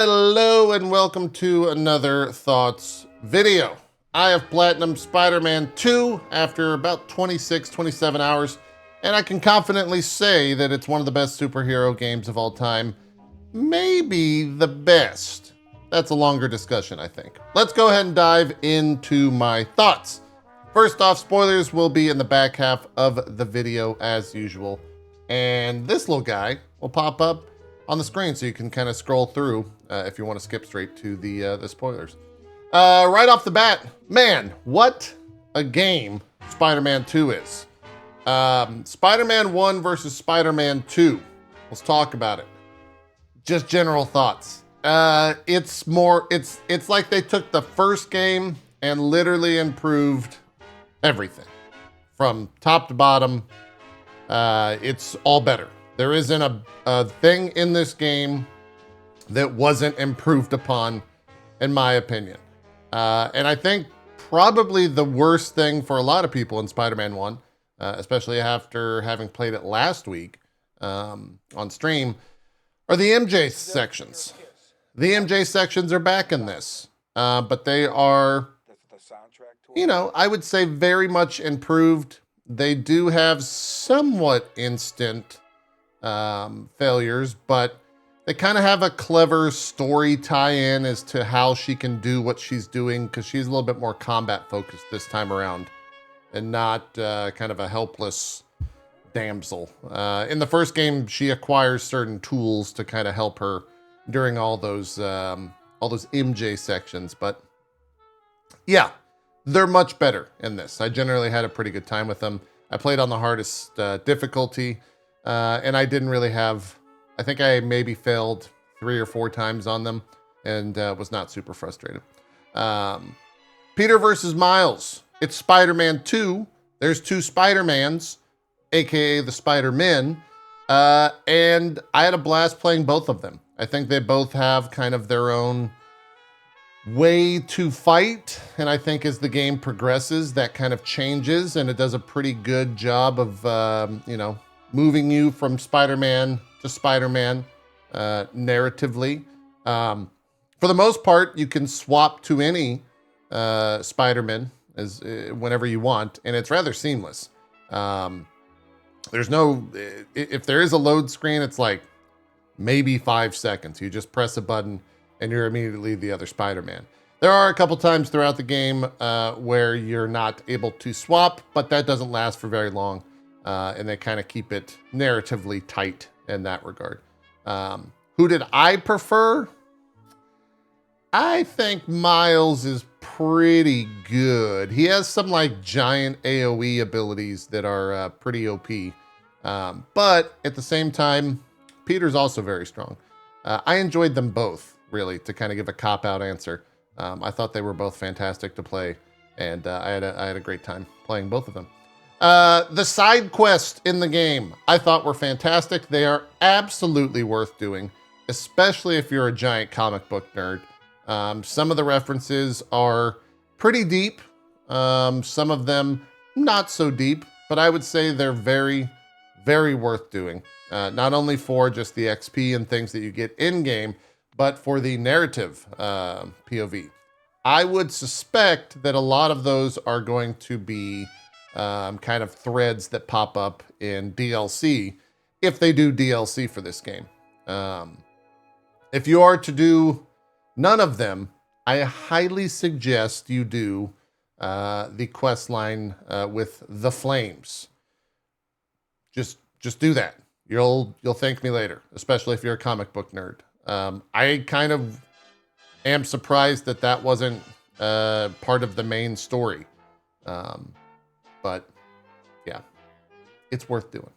Hello and welcome to another Thoughts video. I have Platinum Spider-Man 2 after about 27 hours, and I can confidently say that it's one of the best superhero games of all time. Maybe the best. That's a longer discussion, I think. Let's go ahead and dive into my thoughts. First off, spoilers will be in the back half of the video as usual. And this little guy will pop up on the screen so you can kind of scroll through if you want to skip straight to the spoilers. Right off the bat, man, what a game Spider-Man 2 is. Spider-Man 1 versus Spider-Man 2. Let's talk about it. Just general thoughts. It's like they took the first game and literally improved everything from top to bottom. It's all better. There isn't a thing in this game that wasn't improved upon, in my opinion. And I think probably the worst thing for a lot of people in Spider-Man 1, especially after having played it last week on stream, are the MJ sections. The MJ sections are back in this, but they are, I would say very much improved. They do have somewhat instant failures, but they kind of have a clever story tie-in as to how she can do what she's doing, because she's a little bit more combat focused this time around and not kind of a helpless damsel. In the first game, she acquires certain tools to kind of help her during all those MJ sections, but yeah, they're much better in this. I generally had a pretty good time with them. I played on the hardest difficulty. And I didn't really have, I think I maybe failed 3 or 4 times on them and was not super frustrated. Peter versus Miles. It's Spider-Man 2. There's 2 Spider-Mans, aka the Spider-Men. And I had a blast playing both of them. I think they both have kind of their own way to fight. And I think as the game progresses, that kind of changes, and it does a pretty good job of, moving you from Spider-Man to Spider-Man narratively. For the most part, you can swap to any Spider-Man as whenever you want, and it's rather seamless. There's no, if there is a load screen, it's like maybe 5 seconds. You just press a button and you're immediately the other Spider-Man. There are a couple times throughout the game where you're not able to swap, but that doesn't last for very long. And they kind of keep it narratively tight in that regard. Who did I prefer? I think Miles is pretty good. He has some like giant AoE abilities that are pretty OP. But at the same time, Peter's also very strong. I enjoyed them both, really, to kind of give a cop-out answer. I thought they were both fantastic to play, and I had a great time playing both of them. The side quests in the game I thought were fantastic. They are absolutely worth doing, especially if you're a giant comic book nerd. Some of the references are pretty deep. Some of them not so deep, but I would say they're very, very worth doing. Not only for just the XP and things that you get in-game, but for the narrative POV. I would suspect that a lot of those are going to be kind of threads that pop up in DLC, if they do DLC for this game. If you are to do none of them, I highly suggest you do the quest line with the Flames. Just do that. You'll thank me later, especially if you're a comic book nerd. I kind of am surprised that wasn't part of the main story. But yeah, it's worth doing.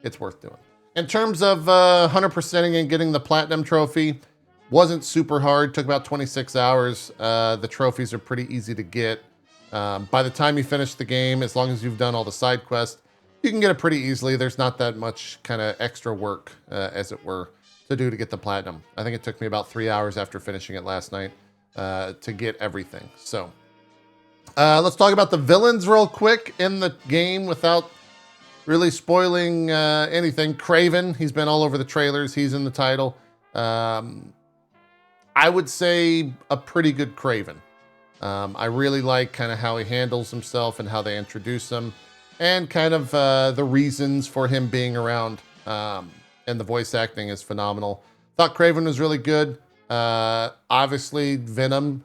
It's worth doing. In terms of 100%ing and getting the platinum trophy, wasn't super hard. Took about 26 hours. The trophies are pretty easy to get. By the time you finish the game, as long as you've done all the side quests, you can get it pretty easily. There's not that much kind of extra work, as it were, to do to get the platinum. I think it took me about 3 hours after finishing it last night to get everything. So let's talk about the villains real quick in the game without really spoiling anything. Craven, he's been all over the trailers. He's in the title. I would say a pretty good Kraven. I really like kind of how he handles himself and how they introduce him, and kind of the reasons for him being around. And the voice acting is phenomenal. Thought Kraven was really good. Obviously, Venom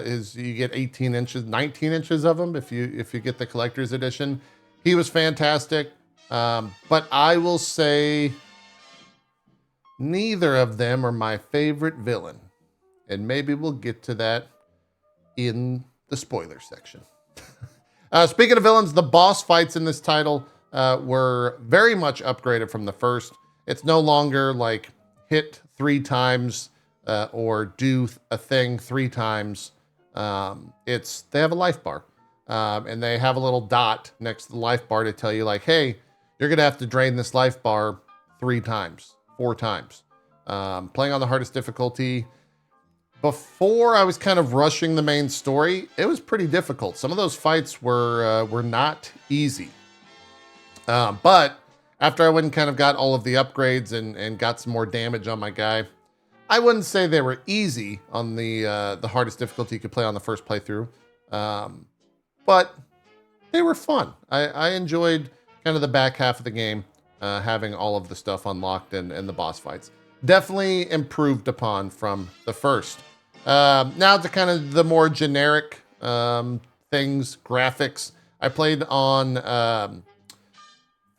is you get 18 inches, 19 inches of him if you get the collector's edition. He was fantastic. But I will say neither of them are my favorite villain, and maybe we'll get to that in the spoiler section. Speaking of villains, the boss fights in this title were very much upgraded from the first. It's no longer like hit 3 times or do a thing 3 times. They have a life bar, and they have a little dot next to the life bar to tell you like, hey, you're gonna have to drain this life bar 3 times, 4 times. Playing on the hardest difficulty. Before I was kind of rushing the main story, it was pretty difficult. Some of those fights were not easy. But after I went and kind of got all of the upgrades and got some more damage on my guy, I wouldn't say they were easy on the hardest difficulty you could play on the first playthrough. But they were fun. I enjoyed kind of the back half of the game, having all of the stuff unlocked and the boss fights. Definitely improved upon from the first. Now to kind of the more generic things, graphics. I played on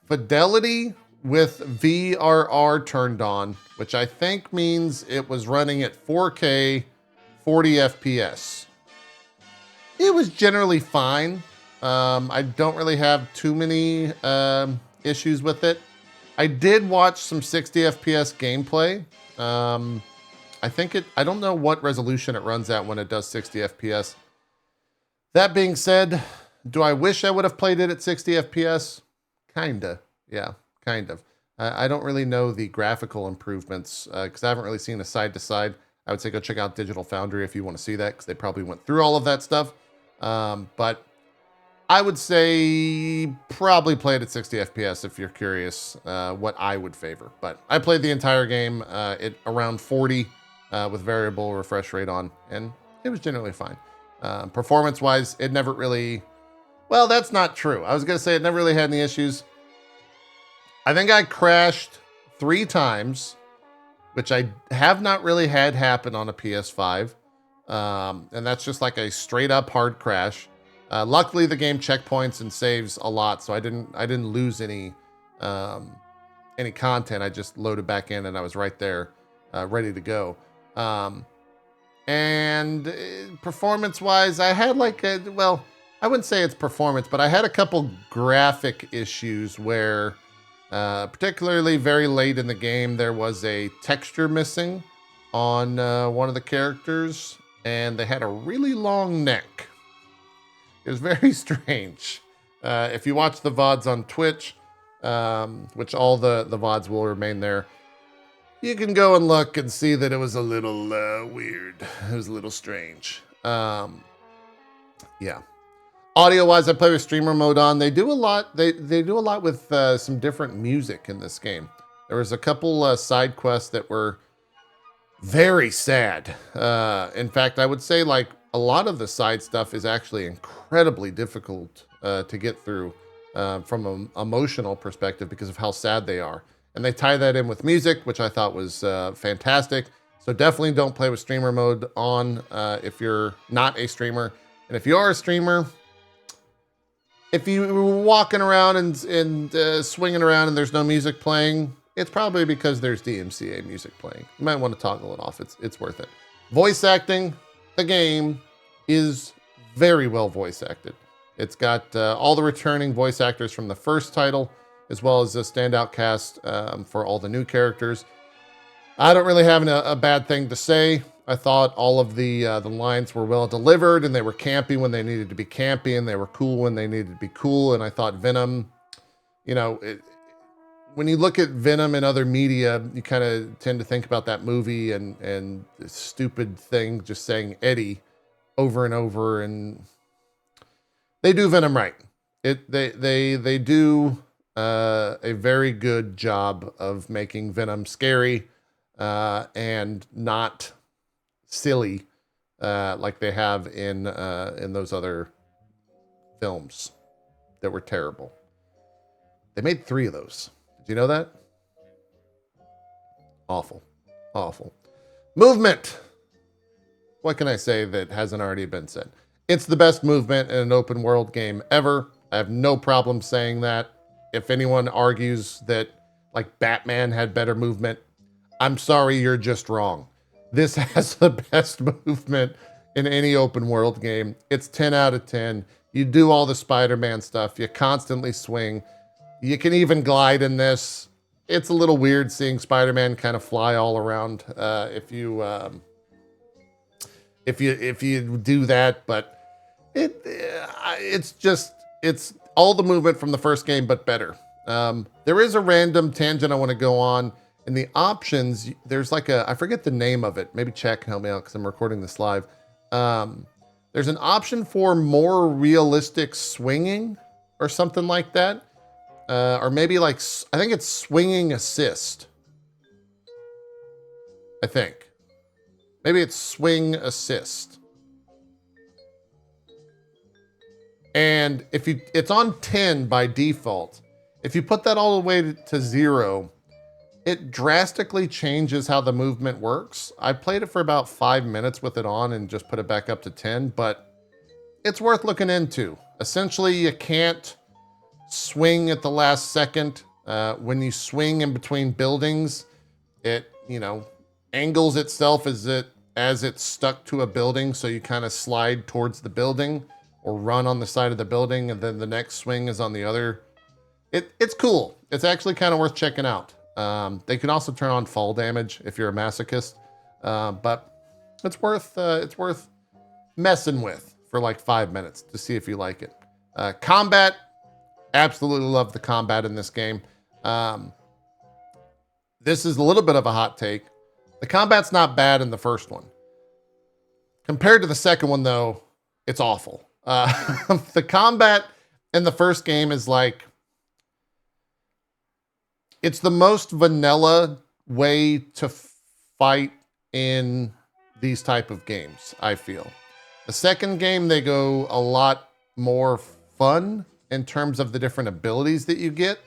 fidelity with VRR turned on, which I think means it was running at 4K, 40 FPS. It was generally fine. I don't really have too many issues with it. I did watch some 60 FPS gameplay. I don't know what resolution it runs at when it does 60 FPS. That being said, do I wish I would have played it at 60 FPS? Kinda, yeah, kind of. I don't really know the graphical improvements because I haven't really seen a side-to-side. I would say go check out Digital Foundry if you want to see that because they probably went through all of that stuff. But I would say probably play it at 60 FPS if you're curious what I would favor. But I played the entire game at around 40 with variable refresh rate on, and it was generally fine. Performance-wise, it never really... Well, that's not true. I was going to say it never really had any issues. I think I crashed 3 times, which I have not really had happen on a PS5. And that's just like a straight up hard crash. Luckily, the game checkpoints and saves a lot, so I didn't lose any content. I just loaded back in, and I was right there, ready to go. And performance-wise, I had like I wouldn't say it's performance, but I had a couple graphic issues where, particularly very late in the game, there was a texture missing on one of the characters, and they had a really long neck. It was very strange. If you watch the VODs on Twitch, which all the VODs will remain there, you can go and look and see that it was a little weird. It was a little strange. Yeah. Audio-wise, I play with streamer mode on. They do a lot. They do a lot with some different music in this game. There was a couple side quests that were very sad. In fact, I would say like a lot of the side stuff is actually incredibly difficult to get through from an emotional perspective because of how sad they are. And they tie that in with music, which I thought was fantastic. So definitely don't play with streamer mode on if you're not a streamer. And if you are a streamer, if you were walking around and swinging around and there's no music playing, it's probably because there's DMCA music playing. You might want to toggle it off. It's worth it. Voice acting, the game is very well voice acted. It's got all the returning voice actors from the first title, as well as a standout cast for all the new characters. I don't really have a bad thing to say. I thought all of the lines were well delivered, and they were campy when they needed to be campy, and they were cool when they needed to be cool. And I thought Venom, when you look at Venom in other media, you kind of tend to think about that movie and this stupid thing just saying Eddie over and over, and they do Venom right. They do a very good job of making Venom scary and not silly like they have in those other films that were terrible. They made 3 of those. Did you know that? Awful. Awful. Movement. What can I say that hasn't already been said? It's the best movement in an open world game ever. I have no problem saying that. If anyone argues that like Batman had better movement, I'm sorry, you're just wrong. This has the best movement in any open world game. It's 10 out of 10. You do all the Spider-Man stuff. You constantly swing. You can even glide in this. It's a little weird seeing Spider-Man kind of fly all around if you do that, but it's all the movement from the first game, but better. There is a random tangent I want to go on. In the options, there's like I forget the name of it. Maybe Chad can help me out because I'm recording this live. There's an option for more realistic swinging or something like that. Or maybe like, I think it's swinging assist. I think. Maybe it's swing assist. And if it's on 10 by default. If you put that all the way to 0, it drastically changes how the movement works. I played it for about 5 minutes with it on and just put it back up to 10, but it's worth looking into. Essentially, you can't swing at the last second. When you swing in between buildings, it, angles itself as it's stuck to a building. So you kind of slide towards the building or run on the side of the building. And then the next swing is on the other. It's cool. It's actually kind of worth checking out. They can also turn on fall damage if you're a masochist. But it's worth messing with for like 5 minutes to see if you like it. Combat, absolutely love the combat in this game. This is a little bit of a hot take. The combat's not bad in the first one. Compared to the second one, though, it's awful. The combat in the first game is like, it's the most vanilla way to fight in these type of games, I feel. The second game, they go a lot more fun in terms of the different abilities that you get.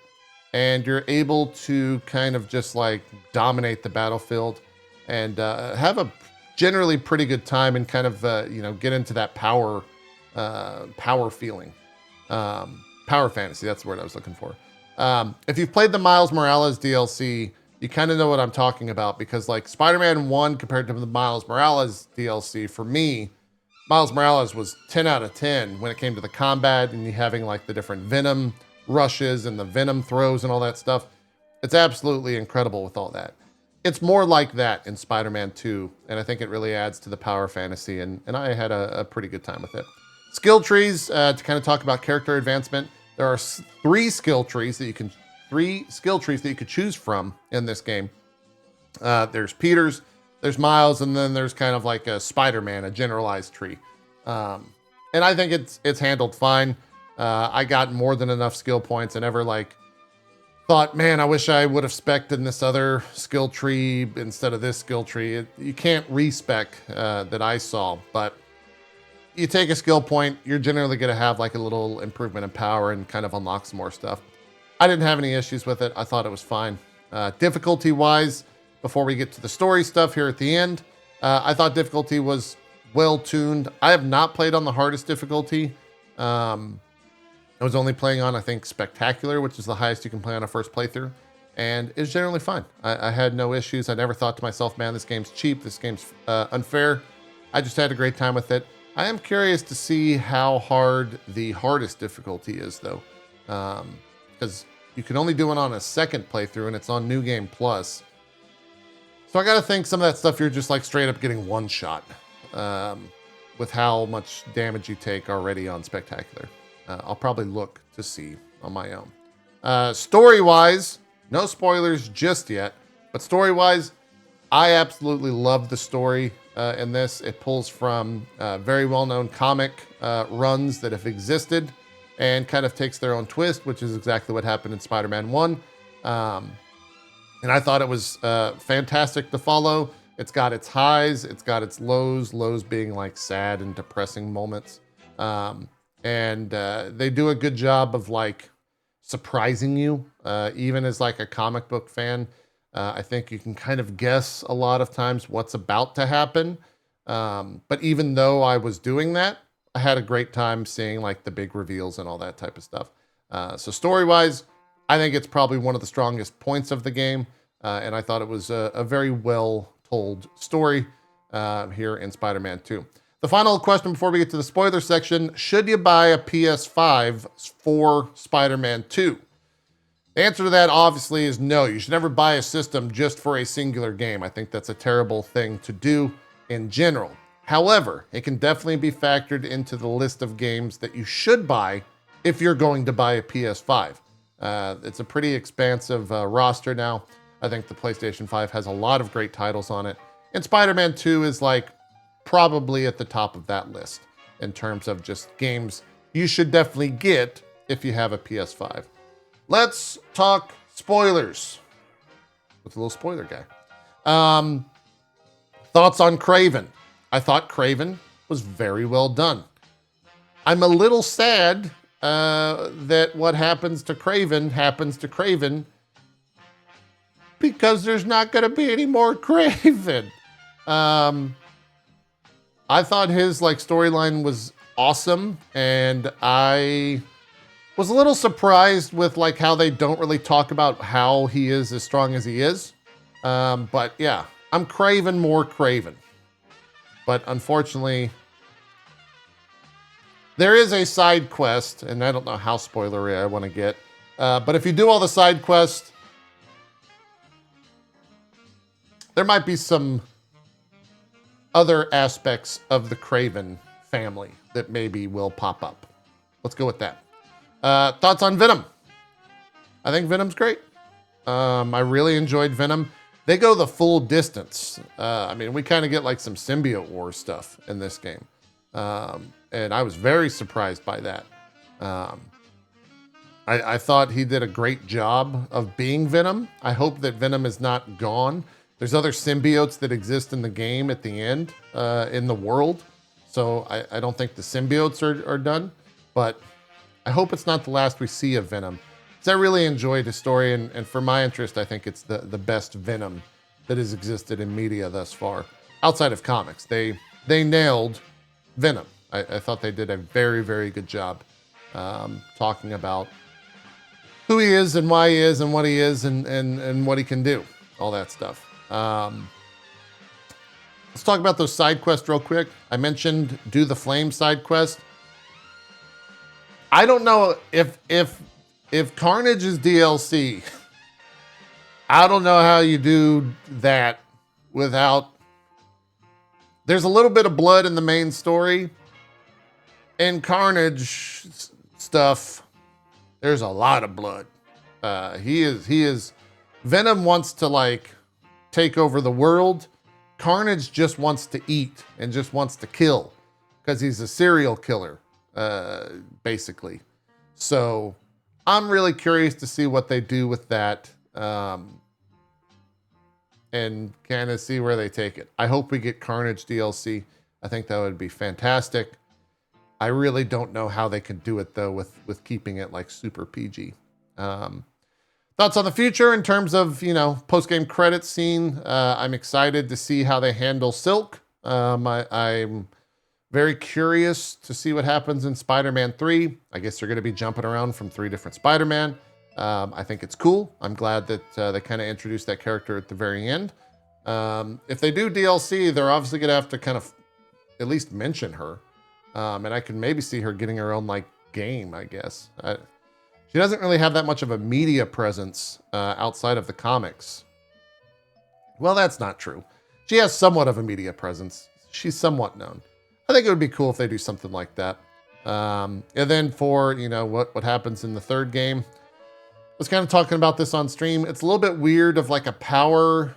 And you're able to kind of just like dominate the battlefield and have a generally pretty good time and kind of, get into that power feeling. Power fantasy, that's the word I was looking for. If you've played the Miles Morales DLC, you kind of know what I'm talking about because like Spider-Man 1 compared to the Miles Morales DLC, for me, Miles Morales was 10 out of 10 when it came to the combat and you having like the different Venom rushes and the Venom throws and all that stuff. It's absolutely incredible with all that. It's more like that in Spider-Man 2, and I think it really adds to the power fantasy, and I had a pretty good time with it. Skill trees, to kind of talk about character advancement. There are 3 skill trees that you could choose from in this game. There's Peter's, there's Miles, and then there's kind of like a Spider-Man, a generalized tree. And I think it's handled fine. I got more than enough skill points. I never like thought, man, I wish I would have spec'd in this other skill tree instead of this skill tree. You can't respec that I saw, but you take a skill point, you're generally going to have like a little improvement in power and kind of unlock some more stuff. I didn't have any issues with it. I thought it was fine. Difficulty wise, before we get to the story stuff here at the end, I thought difficulty was well tuned. I have not played on the hardest difficulty. I was only playing on, I think, Spectacular, which is the highest you can play on a first playthrough. And it's generally fine. I had no issues. I never thought to myself, man, this game's cheap. This game's unfair. I just had a great time with it. I am curious to see how hard the hardest difficulty is, though. Because you can only do it on a second playthrough, and it's on New Game Plus. So I got to think some of that stuff you're just like straight up getting one shot with how much damage you take already on Spectacular. I'll probably look to see on my own. Story-wise, no spoilers just yet, but story-wise, I absolutely love the story in this. It pulls from very well-known comic runs that have existed and kind of takes their own twist, which is exactly what happened in Spider-Man 1. And I thought it was fantastic to follow. It's got its highs, it's got its lows being like sad and depressing moments. They do a good job of like surprising you, even as like a comic book fan. I think you can kind of guess a lot of times what's about to happen. But even though I was doing that, I had a great time seeing like the big reveals and all that type of stuff. So story-wise, I think it's probably one of the strongest points of the game. And I thought it was a very well told story here in Spider-Man 2. The final question before we get to the spoiler section, should you buy a PS5 for Spider-Man 2? The answer to that obviously is no. You should never buy a system just for a singular game. I think that's a terrible thing to do in general. However, it can definitely be factored into the list of games that you should buy if you're going to buy a PS5. It's a pretty expansive roster now. I think the PlayStation 5 has a lot of great titles on it. And Spider-Man 2 is like probably at the top of that list in terms of just games you should definitely get if you have a PS5. Let's talk spoilers with a little spoiler guy. Thoughts on Kraven. I thought Kraven was very well done. I'm a little sad that what happens to Kraven because there's not going to be any more Kraven. I thought his like storyline was awesome, and I was a little surprised with like how they don't really talk about how he is as strong as he is. But yeah, I'm craving more Kraven. But unfortunately, there is a side quest, and I don't know how spoilery I want to get. But if you do all the side quests, there might be some other aspects of the Kraven family that maybe will pop up. Let's go with that. Thoughts on Venom? I think Venom's great. I really enjoyed Venom. They go the full distance. I mean, we kind of get like some symbiote war stuff in this game. And I was very surprised by that. I thought he did a great job of being Venom. I hope that Venom is not gone. There's other symbiotes that exist in the game at the end, in the world. So I don't think the symbiotes are done, but I hope it's not the last we see of Venom. Because I really enjoyed his story, and for my interest, I think it's the best Venom that has existed in media thus far. Outside of comics, they nailed Venom. I thought they did a very, very good job talking about who he is and why he is and what he is and what he can do, all that stuff. Let's talk about those side quests real quick. I mentioned do the flame side quest. I don't know if Carnage is DLC. I don't know how you do that without. There's a little bit of blood in the main story. In Carnage stuff, there's a lot of blood. He is. Venom wants to like take over the world. Carnage just wants to eat and just wants to kill because he's a serial killer, basically. So I'm really curious to see what they do with that, and kind of see where they take it. I hope we get Carnage DLC. I think that would be fantastic. I really don't know how they can do it though with keeping it like super PG. Thoughts on the future in terms of, post-game credits scene. I'm excited to see how they handle Silk. I'm very curious to see what happens in Spider-Man 3. I guess they're going to be jumping around from 3 different Spider-Man. I think it's cool. I'm glad that they kind of introduced that character at the very end. If they do DLC, they're obviously going to have to kind of at least mention her. And I can maybe see her getting her own like game, I guess. She doesn't really have that much of a media presence outside of the comics. Well, that's not true. She has somewhat of a media presence. She's somewhat known. I think it would be cool if they do something like that. And then for, what happens in the third game. I was kind of talking about this on stream. It's a little bit weird of like a power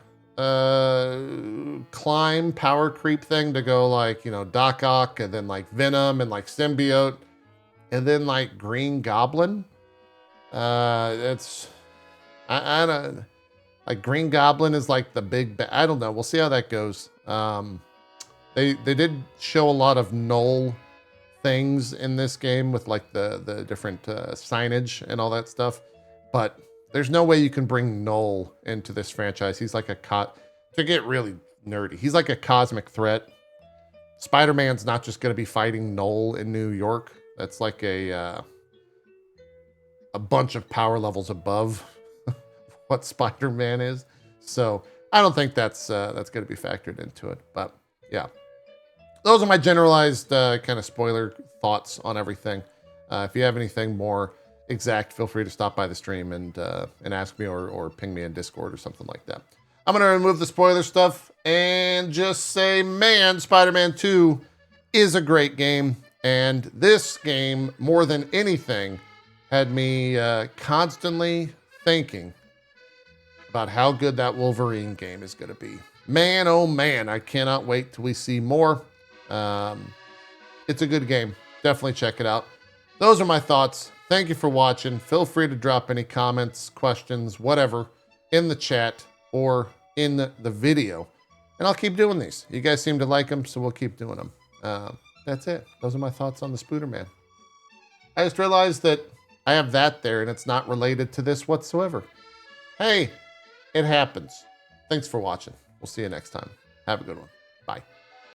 climb, power creep thing to go like, Doc Ock and then like Venom and like Symbiote and then like Green Goblin. I Like Green Goblin is like the big, I don't know. We'll see how that goes. They did show a lot of null things in this game with like the different signage and all that stuff. But there's no way you can bring Null into this franchise. He's like to get really nerdy, he's like a cosmic threat. Spider-Man's not just going to be fighting Null in New York. That's like a bunch of power levels above what Spider-Man is. So I don't think that's going to be factored into it. But yeah, those are my generalized kind of spoiler thoughts on everything. If you have anything more exact, feel free to stop by the stream and ask me or ping me in Discord or something like that. I'm going to remove the spoiler stuff and just say, man, Spider-Man 2 is a great game. And this game, more than anything, had me constantly thinking about how good that Wolverine game is going to be. Man, oh man, I cannot wait till we see more. It's a good game. Definitely check it out. Those are my thoughts. Thank you for watching. Feel free to drop any comments, questions, whatever, in the chat or in the video. And I'll keep doing these. You guys seem to like them, so we'll keep doing them. That's it. Those are my thoughts on the Spooderman. I just realized that I have that there, and it's not related to this whatsoever. Hey, it happens. Thanks for watching. We'll see you next time. Have a good one. Bye.